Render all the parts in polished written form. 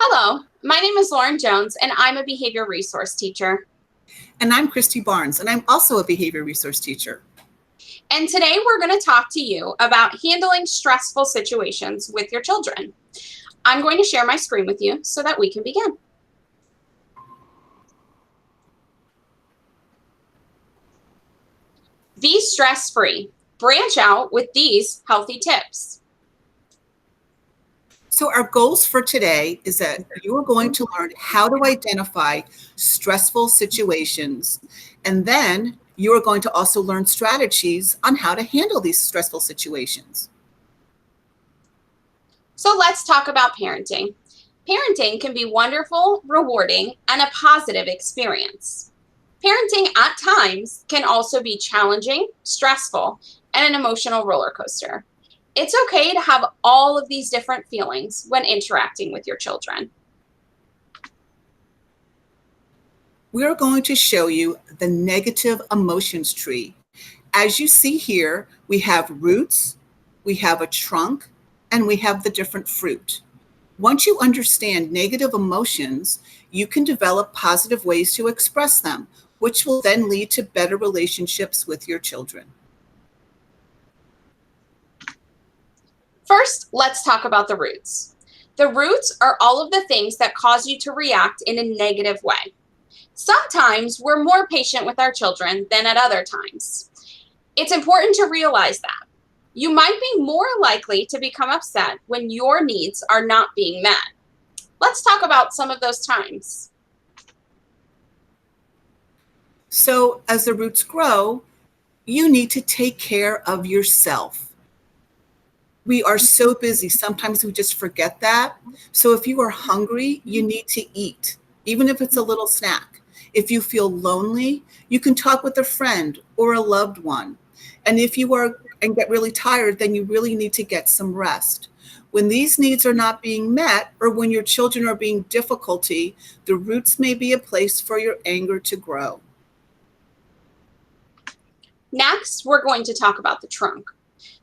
Hello, my name is Lauren Jones, and I'm a behavior resource teacher. And I'm Christy Barnes, and I'm also a behavior resource teacher. And today we're going to talk to you about handling stressful situations with your children. I'm going to share my screen with you so that we can begin. Be stress-free. Branch out with these healthy tips. So our goals for today is that you are going to learn how to identify stressful situations, and then you are going to also learn strategies on how to handle these stressful situations. So let's talk about parenting. Parenting can be wonderful, rewarding, and a positive experience. Parenting at times can also be challenging, stressful, and an emotional roller coaster. It's okay to have all of these different feelings when interacting with your children. We are going to show you the negative emotions tree. As you see here, we have roots, we have a trunk, and we have the different fruit. Once you understand negative emotions, you can develop positive ways to express them, which will then lead to better relationships with your children. First, let's talk about the roots. The roots are all of the things that cause you to react in a negative way. Sometimes we're more patient with our children than at other times. It's important to realize that. You might be more likely to become upset when your needs are not being met. Let's talk about some of those times. So as the roots grow, you need to take care of yourself. We are so busy, sometimes we just forget that. So if you are hungry, you need to eat, even if it's a little snack. If you feel lonely, you can talk with a friend or a loved one. And if you are and get really tired, then you really need to get some rest. When these needs are not being met, or when your children are being difficulty, the roots may be a place for your anger to grow. Next, we're going to talk about the trunk.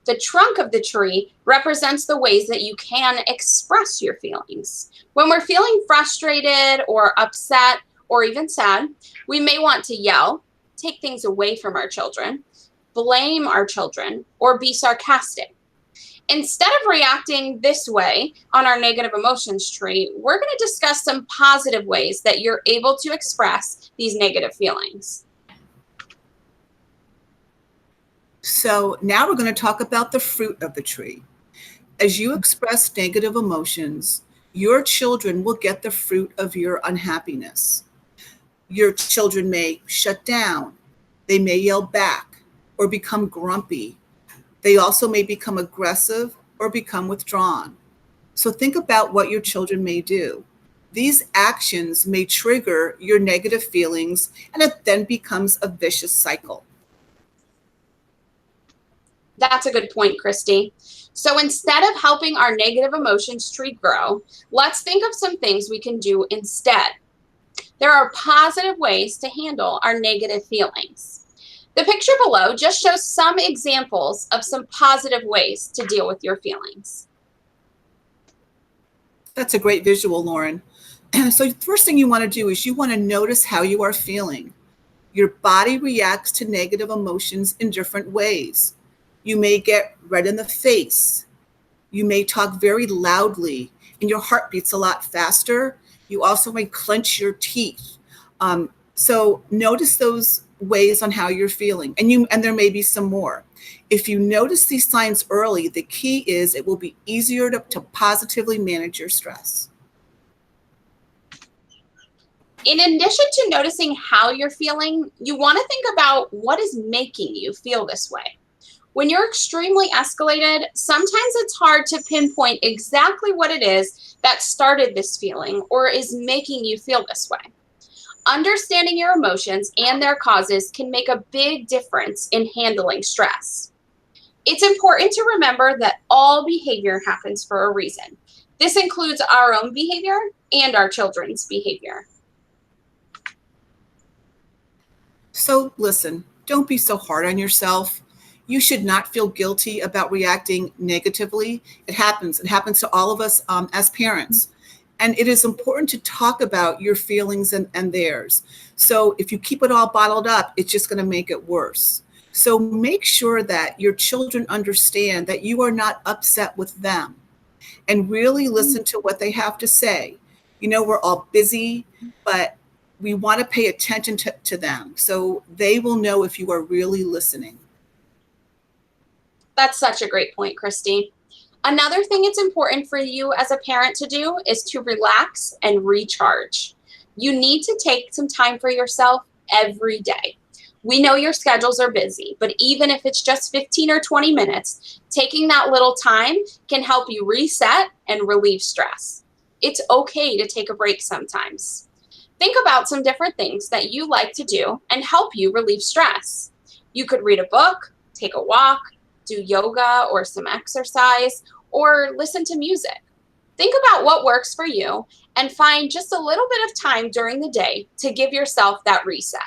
The trunk of the tree represents the ways that you can express your feelings. When we're feeling frustrated or upset or even sad, we may want to yell, take things away from our children, blame our children, or be sarcastic. Instead of reacting this way on our negative emotions tree, we're going to discuss some positive ways that you're able to express these negative feelings. So now we're going to talk about the fruit of the tree. As you express negative emotions, your children will get the fruit of your unhappiness. Your children may shut down, they may yell back, or become grumpy. They also may become aggressive or become withdrawn. So think about what your children may do. These actions may trigger your negative feelings, and it then becomes a vicious cycle. That's a good point, Christy. So instead of helping our negative emotions tree grow, let's think of some things we can do instead. There are positive ways to handle our negative feelings. The picture below just shows some examples of some positive ways to deal with your feelings. That's a great visual, Lauren. So the first thing you want to do is you want to notice how you are feeling. Your body reacts to negative emotions in different ways. You may get red in the face. You may talk very loudly, and your heart beats a lot faster. You also may clench your teeth. So notice those ways on how you're feeling, and there may be some more. If you notice these signs early, the key is it will be easier to positively manage your stress. In addition to noticing how you're feeling, you want to think about what is making you feel this way. When you're extremely escalated, sometimes it's hard to pinpoint exactly what it is that started this feeling or is making you feel this way. Understanding your emotions and their causes can make a big difference in handling stress. It's important to remember that all behavior happens for a reason. This includes our own behavior and our children's behavior. So listen, don't be so hard on yourself. You should not feel guilty about reacting negatively. It happens. It happens to all of us as parents. And it is important to talk about your feelings and theirs. So if you keep it all bottled up, it's just going to make it worse. So make sure that your children understand that you are not upset with them, and really listen to what they have to say. You know, we're all busy, but we want to pay attention to them so they will know if you are really listening. That's such a great point, Christy. Another thing it's important for you as a parent to do is to relax and recharge. You need to take some time for yourself every day. We know your schedules are busy, but even if it's just 15 or 20 minutes, taking that little time can help you reset and relieve stress. It's okay to take a break sometimes. Think about some different things that you like to do and help you relieve stress. You could read a book, take a walk, do yoga or some exercise, or listen to music. Think about what works for you and find just a little bit of time during the day to give yourself that reset.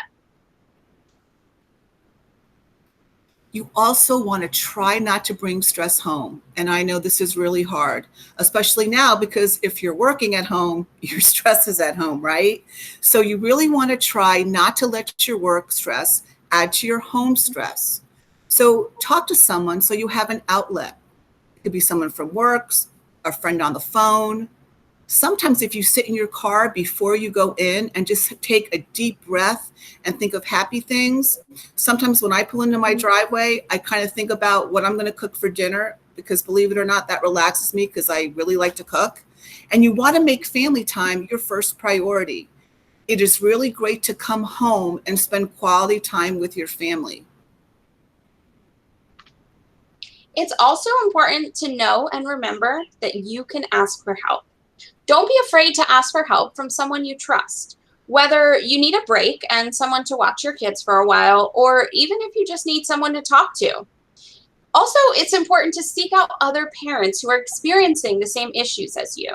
You also want to try not to bring stress home. And I know this is really hard, especially now, because if you're working at home, your stress is at home, right? So you really want to try not to let your work stress add to your home stress. So talk to someone so you have an outlet. It could be someone from work, a friend on the phone. Sometimes if you sit in your car before you go in and just take a deep breath and think of happy things. Sometimes when I pull into my driveway, I kind of think about what I'm going to cook for dinner, because believe it or not, that relaxes me because I really like to cook. And you want to make family time your first priority. It is really great to come home and spend quality time with your family. It's also important to know and remember that you can ask for help. Don't be afraid to ask for help from someone you trust, whether you need a break and someone to watch your kids for a while, or even if you just need someone to talk to. Also, it's important to seek out other parents who are experiencing the same issues as you.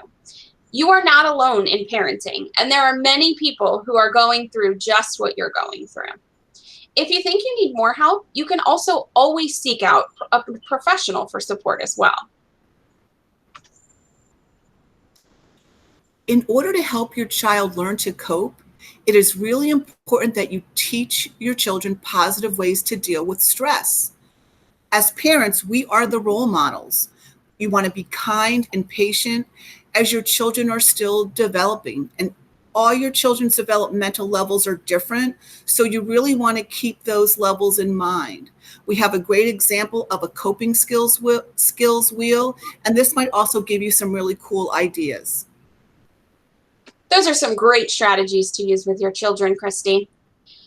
You are not alone in parenting, and there are many people who are going through just what you're going through. If you think you need more help, you can also always seek out a professional for support as well. In order to help your child learn to cope, it is really important that you teach your children positive ways to deal with stress. As parents, we are the role models. You want to be kind and patient as your children are still developing, and all your children's developmental levels are different, so you really want to keep those levels in mind. We have a great example of a coping skills wheel, and this might also give you some really cool ideas. Those are some great strategies to use with your children, Christy.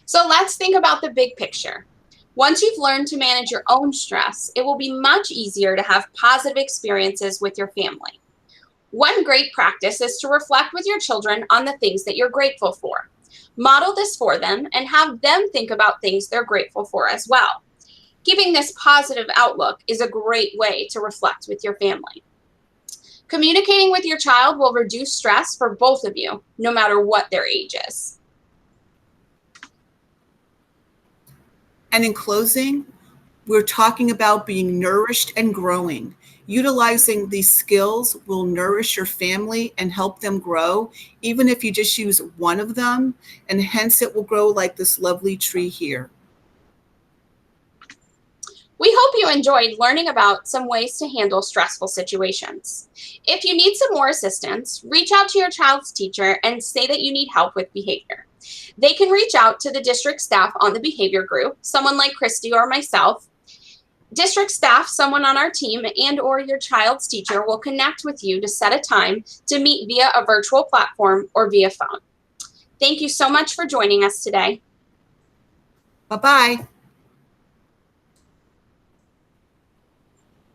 So let's think about the big picture. Once you've learned to manage your own stress, it will be much easier to have positive experiences with your family. One great practice is to reflect with your children on the things that you're grateful for. Model this for them and have them think about things they're grateful for as well. Keeping this positive outlook is a great way to reflect with your family. Communicating with your child will reduce stress for both of you, no matter what their age is. And in closing, we're talking about being nourished and growing. Utilizing these skills will nourish your family and help them grow, even if you just use one of them, and hence it will grow like this lovely tree here. We hope you enjoyed learning about some ways to handle stressful situations. If you need some more assistance, reach out to your child's teacher and say that you need help with behavior. They can reach out to the district staff on the behavior group, someone like Christy or myself. District staff, someone on our team, and or your child's teacher will connect with you to set a time to meet via a virtual platform or via phone. Thank you so much for joining us today. Bye-bye.